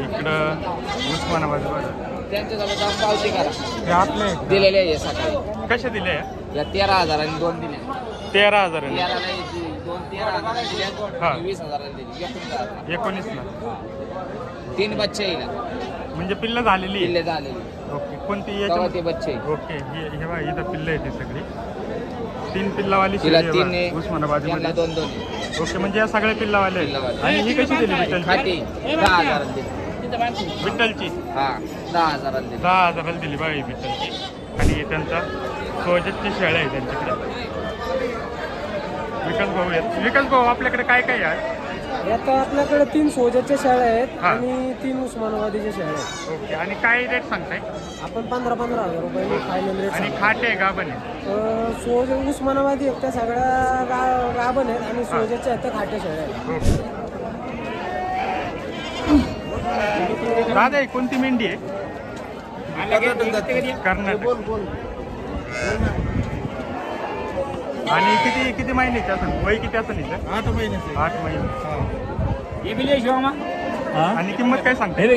इकडं उस्मानाबाद त्यांच्याजवळ जाऊन पावती करा. हे आपले आहेत का? दिलेले आहे सकाळी. कशा दिले या 13,000 आणि 2 दिले. 13,000 13,000 2 13,000 दिले. हा. 20,000 दिले. 19,000. 19ला 3 बच्चे येईल. म्हणजे पिल्लं झालेली दिले आहे. झालेले. ओके कोणती तेव्हा याची ते बच्चे येईल. ओके हे बघा इथं पिल्लं आहे ती सगळी 3 पिल्लावाली तिला शेळी 3 आहे बघा, उस्मानाबादमध्ये 2 ओके म्हणजे या सगळ्या पिल्लावाले आहेत. पिल्लावाले. आणि ही कशी दिली विठ्ठलची खाटी 10,000 दिली. विठ्ठलची हा 10,000 दिली. 10,000 दिली बघा ही विठ्ठलची. आणि त्यांचा सोजतची शेळ्या आहे त्यांच्याकडे. विकास भाऊ आहेत. विकास भाऊ आपल्याकडे काय काय आहे? आता आपल्याकडे 3 सोजाच्या शाळा आहेत हा. आणि 3 उस्मानाबादीच्या शाळा आहेत. ओके आणि काय रेट सांगताय? आपण 15,000 रुपये फायनल रेट आणि खाटे आहे गाभण आहे? सोज उस्मानाबादी आहेत त्या सगळ्या गाभण आहेत आणि सोजाच्या आहेत त्या खाट्या शाळा आहेत. ओके दादा ही कोणती मेंढी आहे? कर्नाटक. आणि किती महिन्याची असेल? वय किती असेल हिचं? 8 महिने 8 महिने. आणि किंमत काय सांगते?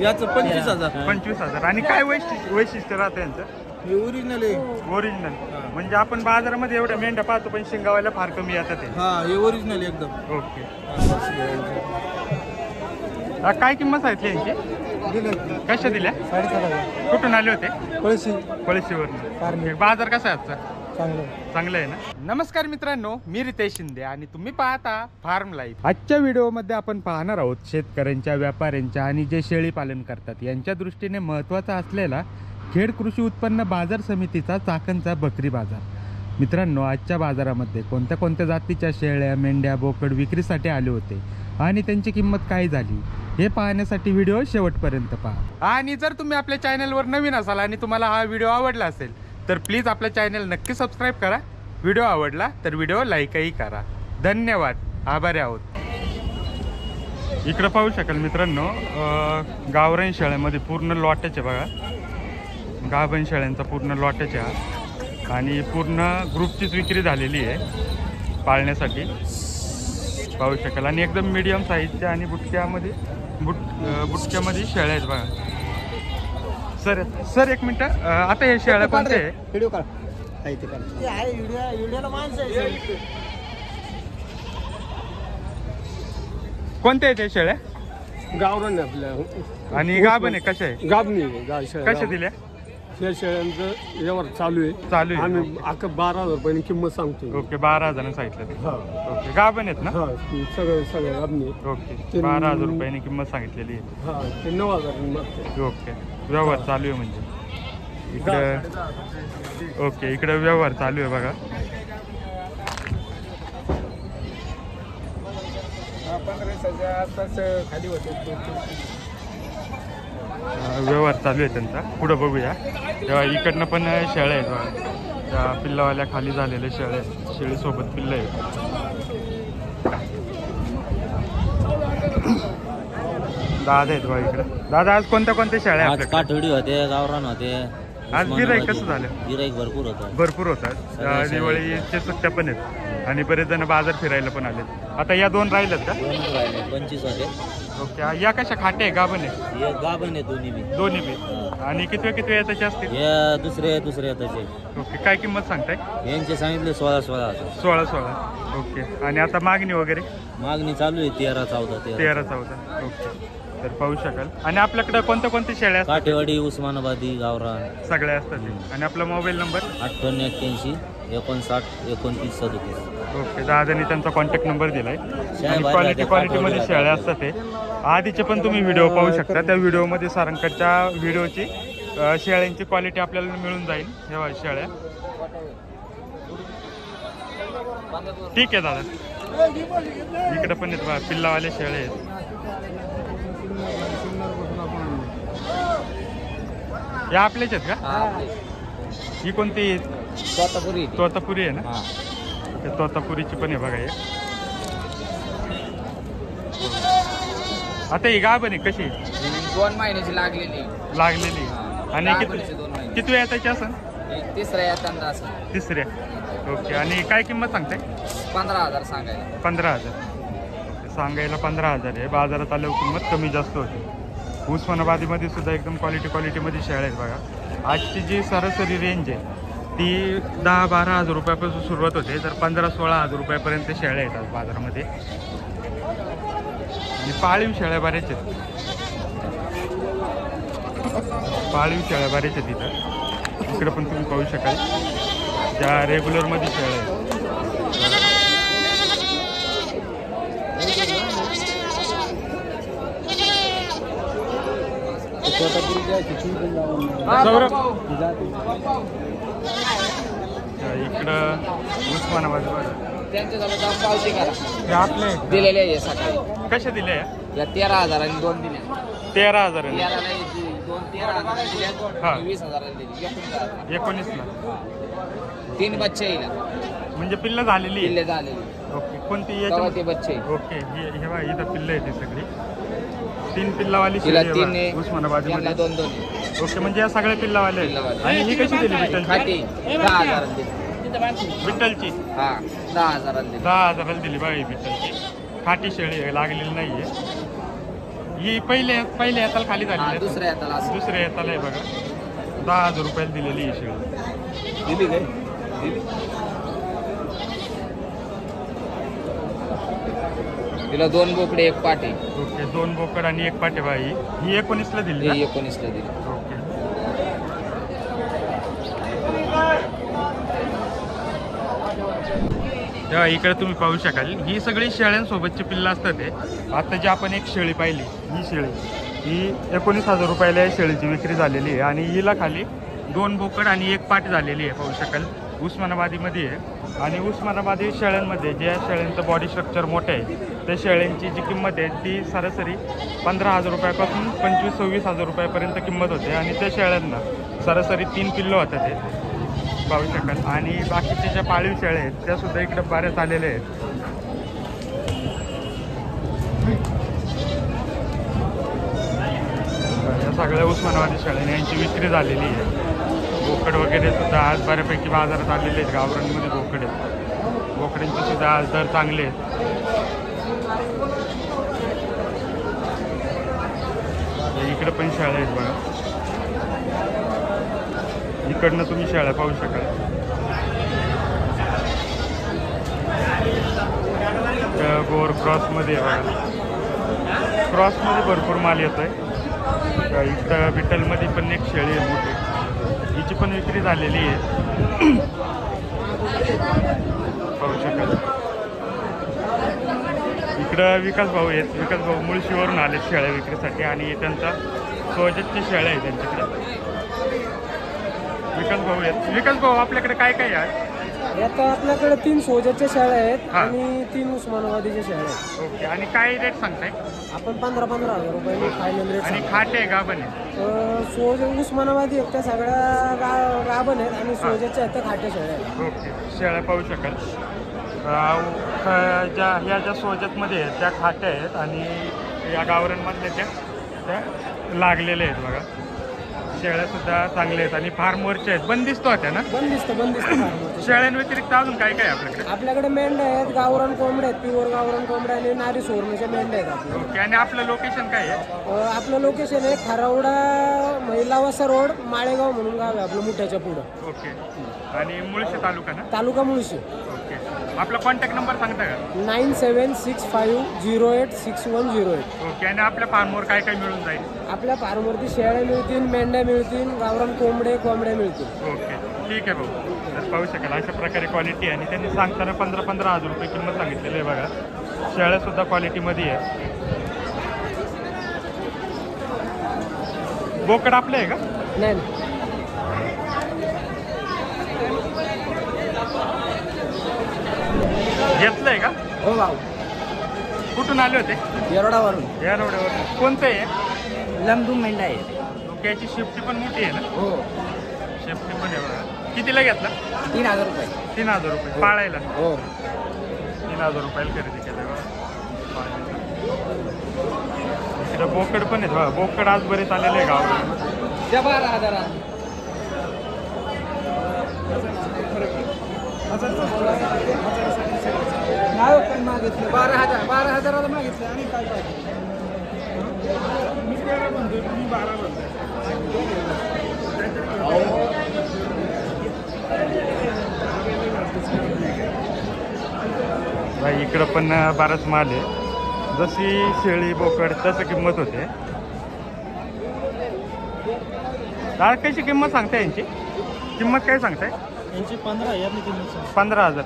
याचं 25,000 25,000. आणि काय वैशिष्ट्य राहतं यांचं? हे ओरिजिनल आहे. ओरिजिनल म्हणजे आपण बाजारामध्ये एवढ्या मेंढ्या पाहतो पण शिंगावायला फार कमी येतात ते. हा हे ओरिजिनल एकदम. ओके काय किंमत सांगितली यांची? कशा दिल्या? 7,500 कुठून आले होते? पळशी पळशीवरून. बाजार कसा आहे आजचा? चांगलं. चांगलं आहे ना. नमस्कार मित्रांनो, मी रितेश शिंदे आणि तुम्ही पाहता फार्म लाईफ. आजच्या व्हिडिओमध्ये आपण पाहणार आहोत शेतकऱ्यांच्या, व्यापाऱ्यांच्या आणि जे शेळी पालन करतात यांच्या दृष्टीने महत्त्वाचा असलेला खेड कृषी उत्पन्न बाजार समितीचा चाकणचा बकरी बाजार. मित्रांनो, आजच्या बाजारामध्ये कोणत्या कोणत्या जातीच्या शेळ्या, मेंढ्या, बोकड विक्रीसाठी आले होते आणि त्यांची किंमत काय झाली हे पाहण्यासाठी व्हिडिओ शेवटपर्यंत पहा. आणि जर तुम्ही आपल्या चॅनलवर नवीन असाल आणि तुम्हाला हा व्हिडिओ आवडला असेल तर प्लीज आपल्या चॅनल नक्की सबस्क्राईब करा. व्हिडिओ आवडला तर व्हिडिओ लाईकही करा. धन्यवाद, आभारी आहोत. इकडं पाहू शकाल मित्रांनो, गावरान शेळ्यामध्ये पूर्ण लॉटच आहे बघा. गाभण शेळ्यांचा पूर्ण लॉटच आहे आणि पूर्ण ग्रुपचीच विक्री झालेली आहे पाळण्यासाठी पाहू शकाल. आणि एकदम मीडियम साईजच्या आणि बुटक्यामध्ये शेळ्या आहेत बघा. सर एक मिनटं, आता हे शेळ्या कोणते आहे? व्हिडिओ काढ. व्हिडिओला माणसं आहे. कोणते आहेत हे शेळ्या? गावरान आहे आपल्या. आणि गाभण आहे कशा आहे? गाबणी कशा दिल्या? या शेळ्यांचं व्यवहार चालू आहे. चालू आहे. आम्ही 11,000 रुपयांनी किंमत सांगतो. ओके 12,000 सांगितलं ते. हा ओके गाभण आहेत ना? हा सगळं गाबणी. ओके 12,000 रुपयांनी किंमत सांगितलेली आहे. हा ते 9,000 मागते. ओके व्यवहार चालू आहे म्हणजे इकडं. ओके इकडं व्यवहार चालू आहे बघा. खाली होते. व्यवहार चालू आहे त्यांचा. पुढं बघूया. तेव्हा इकडनं पण शेळ्या आहेत बघा. त्या पिल्लावाल्या खाली झालेल्या शेळ्या आहेत. शेळीसोबत पिल्लं आहेत. दादा आहेत बघा इकडं. दादा आज कोणत्या शेळ्या आज आपल्याकडे? काठोडी होते, गावरान होते. आज गिराईक कसं झालं? गिराईक भरपूर होतं. भरपूर होतात. दिवाळीच्या सुट्ट्या पण आहेत आणि बरेच जण बाजार फिरायला पण आले. आता या 2 राहिल्यात का? 25 होते. ओके या कशा खाटे आहे गाभण आहे? हे गाभण आहे दोन्ही बी. दोन्ही बी. आणि किती याचे असतील? हे दुसरे त्याचे. ओके काय किंमत सांगताय? यांचे सांगितले 16,000. 16,000. ओके आणि आता मागणी वगैरे? मागणी चालू आहे 13,14. 13,14. ओके तर पाहू शकाल. आणि आपल्याकडे कोणत्या शेळ्या असतात? काठेवाडी, उस्मानाबादी, गावरान सगळ्या असतात ते. आणि आपला मोबाईल नंबर? 5881 59 29 37. ओके दादानी त्यांचा कॉन्टॅक्ट नंबर दिलाय. आणि बाहेर क्वालिटीमध्ये शेळ्या असतात ते. आधीचे पण तुम्ही व्हिडिओ पाहू शकता. त्या व्हिडिओमध्ये सारंगकडच्या व्हिडिओची शेळ्यांची क्वालिटी आपल्याला मिळून जाईल. हेवा शेळ्या ठीक आहे दादा. इकडे पण आहेत बघा पिल्लावाले शेळ्या आहेत. या आपल्याच आहेत का? ही कोणती? तोतापुरी आहे ना? तोतापुरीची पण आहे बघा हे. आता ही गाभण आहे कशी? 2 महिन्याची लागलेली. आणि गाभणीची 2 महिने. किती वेळा त्याची असं? तिसऱ्या येताना असं. तिसऱ्या. ओके आणि काय किंमत सांगताय? 15,000 सांगायला. 15,000. सांगायला 15,000 आहे, बाजारात आल्यावर किंमत कमी जास्त होती. उस्मानाबादीमध्ये सुद्धा एकदम क्वालिटीमध्ये शेळ्या आहेत बघा. आजची जी सरासरी रेंज आहे ती 10-12 हजार रुपयापासून सुरुवात होते, तर 15-16 हजार रुपयापर्यंत शेळ्या येतात बाजारामध्ये. आणि पाळीव शेळ्या बऱ्याच आहेत, इथं. इकडे पण तुम्ही पाहू शकाल ज्या रेग्युलरमध्ये शेळ्या आहेत. इकडं उस्मानाबाद त्यांच्याजवळ जाऊन पावती करा. हे आपले दिलेले आहे सकाळी. कशा दिले या 13,000 आणि 2 दिल्या. 13,000 13,000 2 13,000 दिल्या. हा. 20,000 दिली. 19ला 3 बच्चे येईल. म्हणजे पिल्लं झालेली आहे. दिले झालेले. ओके, कोणती तेव्हा याच्या? ते बच्चे. ओके, हे बघा इथं पिल्लं आहे ती सगळी 3 पिल्लावाली तिला शेळी 3 आहे उस्मानाबादमध्ये. 2 ओके, म्हणजे या सगळ्या पिल्लावाले आहेत. पिल्लावाले. आणि ही कशी दिली विठ्ठलची? खाटी 10,000 दिली. विठ्ठलची हा 10,000 दिली. 10,000 दिली बघा ही विठ्ठलची. खाटी शेळी आहे, लागलेली नाहीये. ही पहिले येताला खाली हा, झाली, दुसऱ्या हाताला असं. दुसऱ्या येताला आहे बघा. 10,000 रुपयाला दिलेली ही शेळी. दिली काय? तिला 2 बोकडे 1 पाटी. ओके, 2 बोकड आणि 1 पाटे बाई. ही 19ला दिली ना? 19ला दिली. ओके. तेव्हा इकडे तुम्ही पाहू शकाल ही सगळी शेळ्यांसोबतची पिल्लं असतात ते. आता जी आपण एक शेळी पाहिली, ही शेळी ही 19,000 रुपयाला या शेळीची विक्री झालेली आहे. आणि हिला खाली 2 बोकड आणि 1 पाट झालेली आहे, पाहू शकाल. उस्मानाबादीमध्ये आहे. आणि उस्मानाबादी शेळ्यांमध्ये ज्या शेळ्यांचं बॉडी स्ट्रक्चर मोठं आहे त्या शेळ्यांची जी किंमत आहे ती सरासरी 15,000 रुपयापासून 25-26,000 रुपयापर्यंत किंमत होते. आणि त्या शेळ्यांना सरासरी 3 पिल्लं होतात ते, पाहू शकाल. आणि बाकीचे ज्या पाळीव शेळ्या आहेत त्यासुद्धा इकडे बऱ्याच आलेल्या आहेत. या सगळ्या उस्मानाबादी शेळ्या यांची विक्री झालेली आहे. बोकड वगैरे सुद्धा आज बऱ्यापैकी बाजारात आलेले आहेत. गावरांमध्ये बोकड आहेत, बोकड्यांचे सुद्धा आज दर चांगले आहेत. इकडे पण शेळ्या आहेत बघा. इकडनं तुम्ही शेळ्या पाहू शकाल. गोर क्रॉसमध्ये आहे बघा. क्रॉसमध्ये भरपूर माल येतो आहे. इकडं विठ्ठलमध्ये पण एक शेळी आहे मोठी, हिची पण विक्री झालेली आहे, पाहू शकाल. इकडं विकास भाऊ आहेत. विकास भाऊ मुळशीवरून आले शेळ्या विक्रीसाठी आणि त्यांचा सोजतची शेळ्या आहे त्यांच्याकडे. विकास भाऊ आहेत. विकास भाऊ आपल्याकडे काय काय आहे? आता आपल्याकडे 3 सोजाच्या शेळ्या आहेत हा. आणि 3 उस्मानाबादीच्या शेळ्या आहेत. ओके, आणि काय रेट सांगताय? आपण 15-15 हजार रुपये फायनल रेट आणि सांगतो. खाटे आहे गाभण आहे? सोज उस्मानाबादी आहेत त्या सगळ्या गाभण आहेत आणि सोजाच्या आहेत त्या खाट्या शेळ्या आहेत. ओके, शेळ्या पाहू शकाल. ज्या सोजतमध्ये आहेत त्या खाट्या आहेत आणि या गावरांमधल्या त्या लागलेल्या आहेत बघा. शेळ्यासुद्धा चांगल्या आहेत आणि फार्मवरच्या आहेत. बंदिस्त होत्या ना? बंदिस्त फार्मवरच्या. शेळ्यांव्यतिरिक्त अजून काय काय आहे आपल्याकडे? आपल्याकडे मेंढ्या आहेत, गावरान कोंबड्या आहेत, प्युअर गावरान कोंबड्या आणि नारी सोरण्याच्या मेंढ्या आहेत आपल्या. ओके, आणि आपलं लोकेशन काय आहे? आपलं लोकेशन आहे खारावडा महिलावासा रोड, माळेगाव म्हणून गाव आहे आपलं मुठ्याच्या पुढं. ओके, आणि मुळशी तालुका ना? तालुका मुळशी. ओके, आपला कॉन्टॅक्ट नंबर सांगता का? 9765086108. ओके, आणि आपल्या फार्मवर काय काय मिळून जाईल? आपल्या फार्मवरती शेळ्या मिळतील, मेंढ्या मिळतील, गावरान कोंबड्या मिळतील. ओके, ठीक आहे भाऊ. तर पाहू शकाल अशा प्रकारे क्वालिटी आहे. आणि त्यांनी सांगताना 15-15 हजार रुपये किंमत सांगितलेली आहे बघा. शेळ्यासुद्धा क्वालिटीमध्ये आहे. बोकड आपलं आहे का? नाही घेतलंय का? हो भाऊ. कुठून आले होते? येरडावरून. या रोडवर. कोणतं आहे? लंबू मेंढा आहे. ओके, याची शिफ्टी पण मोठी आहे ना? हो. शिफ्टी पण आहे बघा. कितीला घेतला? 3,000 रुपये. 3,000 रुपये पाळायला. हो. 3,000 रुपयाला खरेदी केलं बघा. इकडं बोकड पण आहेत बघा. बोकड आज बरेच आलेले आहे गावाला. 12,000. 12,000 मागितले आणि काय भाई इकडं पण बराच माल आहे. जशी शेळी बोकड तसं किंमत होते. दादा कशी किंमत सांगताय यांची? किंमत काय सांगताय? यांची 15,000 किंमत 15,000.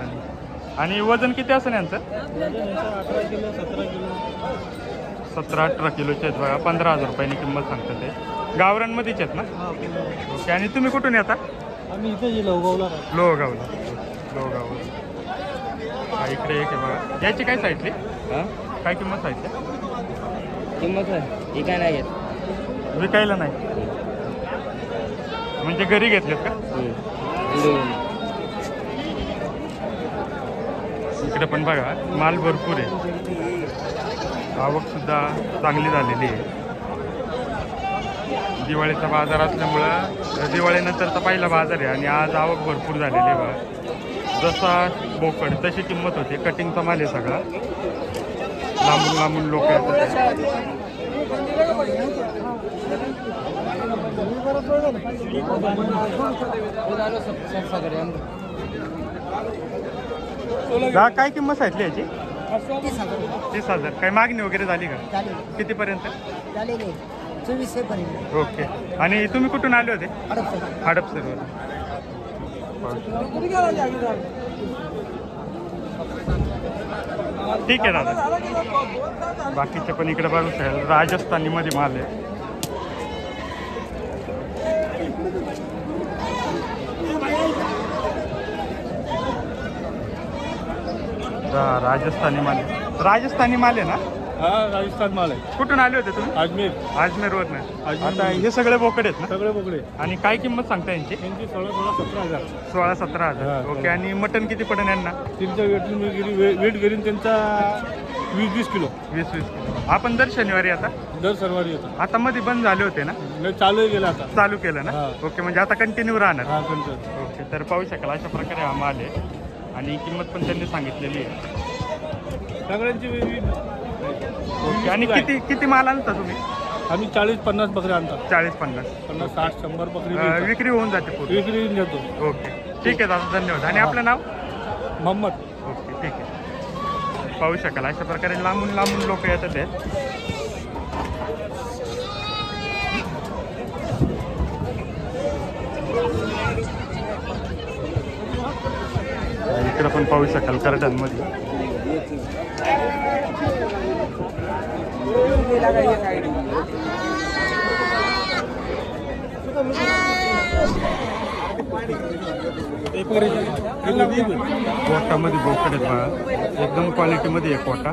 आणि वजन किती असेल यांचं? 18 किलो 17 किलो 17-18 किलोचे आहेत बघा. 15,000 रुपयांनी किंमत सांगतात ते. गावरांमध्येच आहेत ना? ओके. आणि तुम्ही कुठून येता? आम्ही इथे लोहगावला लोहगावला. हा इकडे एक आहे बघा. याची काय सांगितली? काय किंमत सांगितली? किंमत आहे ही काय नाही घेत. विकायला नाही म्हणजे घरी घेतलेत का? इकडे पण बघा माल भरपूर आहे. आवक सुद्धा चांगली झालेली आहे. दिवाळीचा बाजार असल्यामुळं दिवाळीनंतरचा पहिला बाजार आहे आणि आज आवक भरपूर झालेली आहे बघा. जसा बोकड तशी किंमत होती. कटिंगचा माल आहे सगळा. लांबून लांबून लोक येतात. काय किंमत सांगितली याची? 30,000. काही मागणी वगैरे झाली का? कितीपर्यंत? 24 पर्यंत. ओके. आणि तुम्ही कुठून आले होते? हडपसरवर. ठीक आहे दादा. बाकीचे पण इकडे बघू शकाल राजस्थानी मध्ये माल आहे. राजस्थानी माल आहे ना? हा राजस्थान माल आहे. कुठून आले होते तुम्ही? अजमेर. आता हे सगळे बोकड आहेत ना? सगळे बोकडे. आणि काय किंमत सांगता यांची? 16-17,000. 16-17,000. ओके. आणि मटन किती पडेल यांना? त्यांचा वेट घेऊन त्यांचा 20-20 किलो 20-20 किलो. आपण दर शनिवारी आता दर शनिवारी येतो. आता मध्ये बंद झाले होते ना? नाही चालू गेला आता. चालू केलं ना? हा. ओके. म्हणजे आता कंटिन्यू राहणार. हा त्यांचं ओके. तर पाहू शकाल अशा प्रकारे हा माल आहे. आणि किंमत पण त्यांनी सांगितलेली आहे. सगळ्यांची ओके. आणि किती माल आणता तुम्ही? आम्ही 40-50 बकरी आणतात. 40-50. 50-60-100 बकरी विक्री होऊन जाते पूर्ण. विक्री देतो. ओके. ठीक आहे दादा. धन्यवाद. आणि आपलं नाव? मोहम्मद. ओके. ठीक आहे. पाहू शकाल अशा प्रकारे लांबून लांबून लोक येतात आहेत. इकडं पण पाहू शकाल करड्यांमध्ये. कोटामध्ये बोकड आहेत बघा. एकदम क्वालिटीमध्ये आहे कोटा.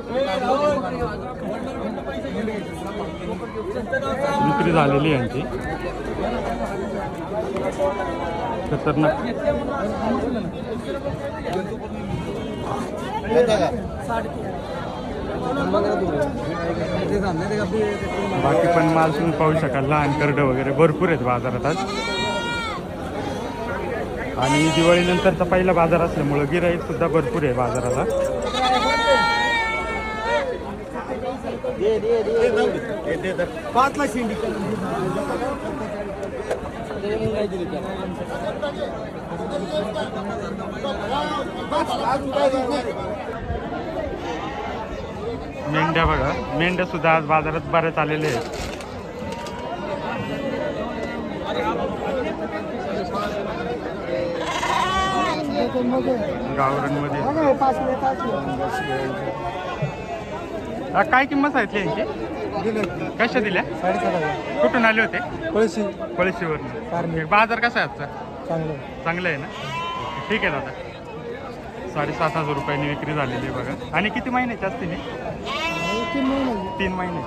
विक्री झालेली आहे यांची. खतरनाक. बाकी पण माल तुम्ही पाहू शकाल. लहान करडं वगैरे भरपूर आहेत बाजारात आज. आणि दिवाळीनंतरचा पहिला बाजार असल्यामुळं गिराईक सुद्धा भरपूर आहे बाजाराला. मेंढ्या बघा. मेंढ्या सुद्धा आज बाजारात बऱ्याच आलेले आहेत. गावरांमध्ये काय किंमत सांगितली यांची? कशा दिल्या? 7,500. कुठून आले होते? पळशीवरून. बाजार कसा आहे आजचा? चांगलं. चांगलं आहे ना? ठीक आहे दादा. 7,500 रुपयांनी विक्री झालेली आहे बघा. आणि किती महिन्याची असते नी? 3 महिने.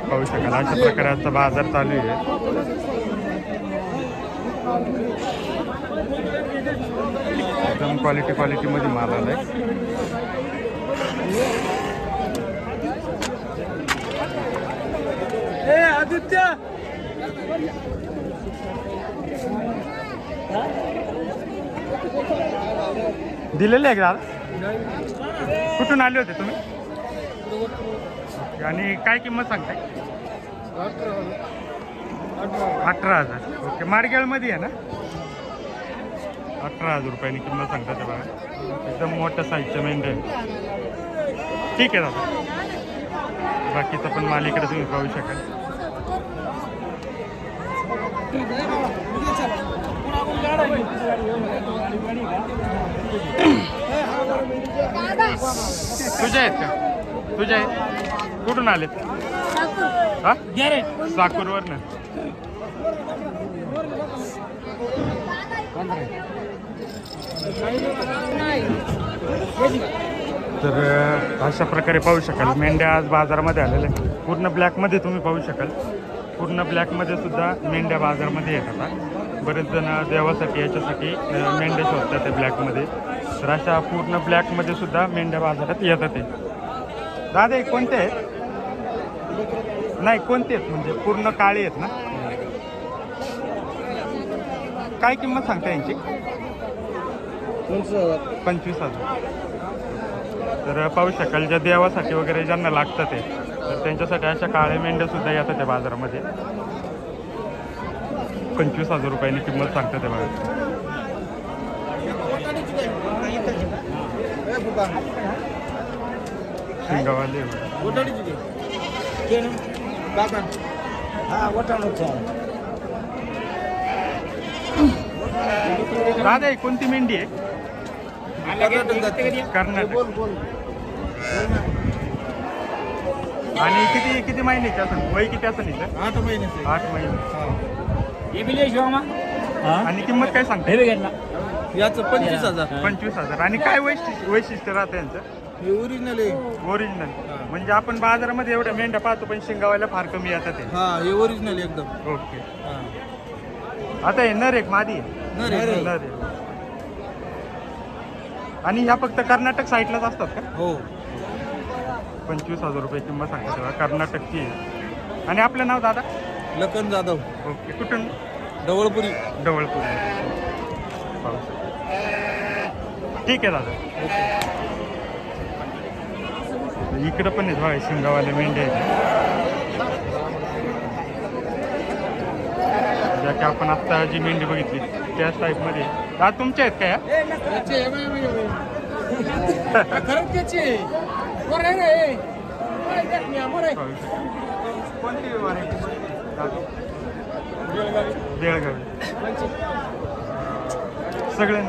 पाहू शकाल अशा प्रकारे आजचा बाजार चालू आहे. एकदम क्वालिटीमध्ये माल आलाय. आदित्य दिलेले आहे का दादा? कुठून आले होते तुम्ही? आणि काय किंमत सांगताय? 18,000. ओके, माडगेळमध्ये आहे ना? 18,000 रुपयांनी किंमत सांगतात ते बघा. एकदम मोठ्या साईजच्या मेंढ्या आहे. ठीक आहे दादा. बाकीचा पण माल इकडे तुम्ही पाहू शकाल. तुझ्या आहेत का? तुझ्या आहेत? कुठून आलेत? हा, साकूरवरनं. तर अशा प्रकारे पाहू शकाल मेंढ्या आज बाजारामध्ये आलेल्या आहेत. पूर्ण ब्लॅकमध्ये तुम्ही पाहू शकाल. पूर्ण ब्लॅकमध्ये सुद्धा मेंढ्या बाजारामध्ये येतात. बरेच जण देवासाठी याच्यासाठी मेंढ्या शोधतात ते ब्लॅकमध्ये. तर अशा पूर्ण ब्लॅकमध्ये सुद्धा मेंढ्या बाजारात येतात. ते दादा कोणते आहेत? नाही, कोणते आहेत म्हणजे पूर्ण काळे आहेत ना? काय किंमत सांगता यांची? 25,000. तर पाहू शकाल ज्या देवासाठी वगैरे ज्यांना लागतं ते, तर त्यांच्यासाठी अशा काळ्या मेंढ्या सुद्धा येतात त्या बाजारामध्ये. 25,000 रुपयांनी किंमत सांगतात ते बघा. शिंगावाले दादा कोणती मेंढी आहे? कर्नाटक. आणि किती किती महिन्याची असेल? वय किती असेल इथं? 8 महिने. 8 महिने. हा. आणि किंमत काय सांगता? याचं 25,000. 25,000. आणि काय वैशिष्ट्य राहतं यांचं? हे ओरिजिनल आहे. ओरिजिनल. म्हणजे आपण बाजारामध्ये एवढ्या मेंढ्या पाहतो पण शिंगावायला फार कमी येतात ते. हा, हे ओरिजिनल एकदम. ओके. आता हे नर एक मादी आहे. नर आहे. नर आहे. आणि ह्या फक्त कर्नाटक साईडलाच असतात का? हो. 25,000 रुपये किंमत सांगते तेव्हा. कर्नाटकची आहे. आणि आपलं नाव दादा? लखन जाधव, ओके. कुठून? डवळपुरी. डवळपूर. ठीक आहे दादा. इकडं पण आहेत बघा शिंगावाले मेंढ्या आहेत. ज्या की आपण आत्ता जी मेंढी बघितली त्याच टाईपमध्ये. हा, तुमच्या आहेत का या? कोणती व्हरायटी? बेळगावी. सगळे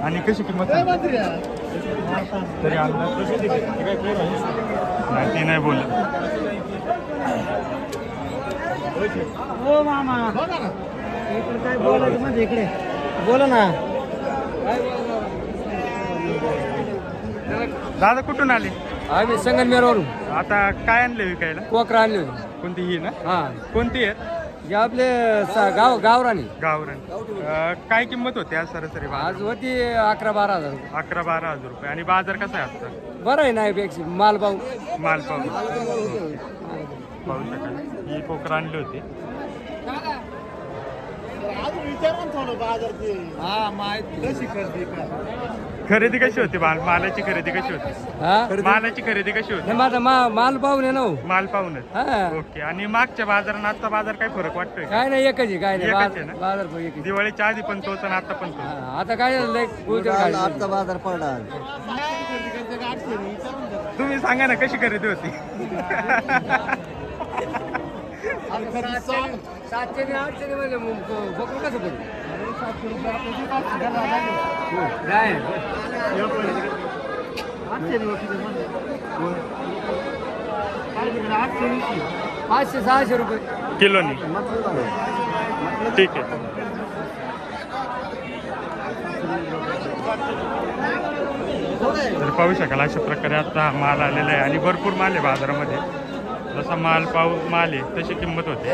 आणि कशी किंमत तरी अंदाज नाही, ती नाही बोलत. हो मामा, काय बोलायचं म्हणजे इकडे बोला ना. दादा कुठून आले? आम्ही संगमनेरवरून. आता काय आणले विकायला? कोकरा आणले होते. कोणती ही ना? हा, कोणती आहेत? जे आपले गावरानी. गावरान. काय किंमत होती आज सरासरी? आज होती 11-12 हजार. 11-12 हजार रुपये. आणि बाजार कसा आहे आजचा? बरं आहे ना पेक्षा माल भाऊ. माल पाहू शकाल. ही कोकरा आणली होती. खरेदी कशी होती? मालाची खरेदी कशी होती? मालाची खरेदी कशी होती? माझा माल पाहून आहे ना. माल पाहूनच. हा, ओके. आणि मागच्या बाजार आणि आजचा बाजार काय फरक वाटतोय? काय नाही, एकच आहे. काय नाही, एकच आहे ना? बाजार पण एकच. दिवाळीच्या आधी पण तोच आणि आता पण तोच. आता काय आता बाजार पडला. तुम्ही सांगा ना कशी खरेदी होती? 700 आणि 800 मध्ये बकरू कसं पडलं? 700 रुपये आपल्या 500-600 रुपये किलोनी. ठीक आहे. तर पाहू शकाल अशा प्रकारे आता माल आलेला आहे आणि भरपूर माल आहे बाजारामध्ये. जसा माल आहे तशी किंमत होते.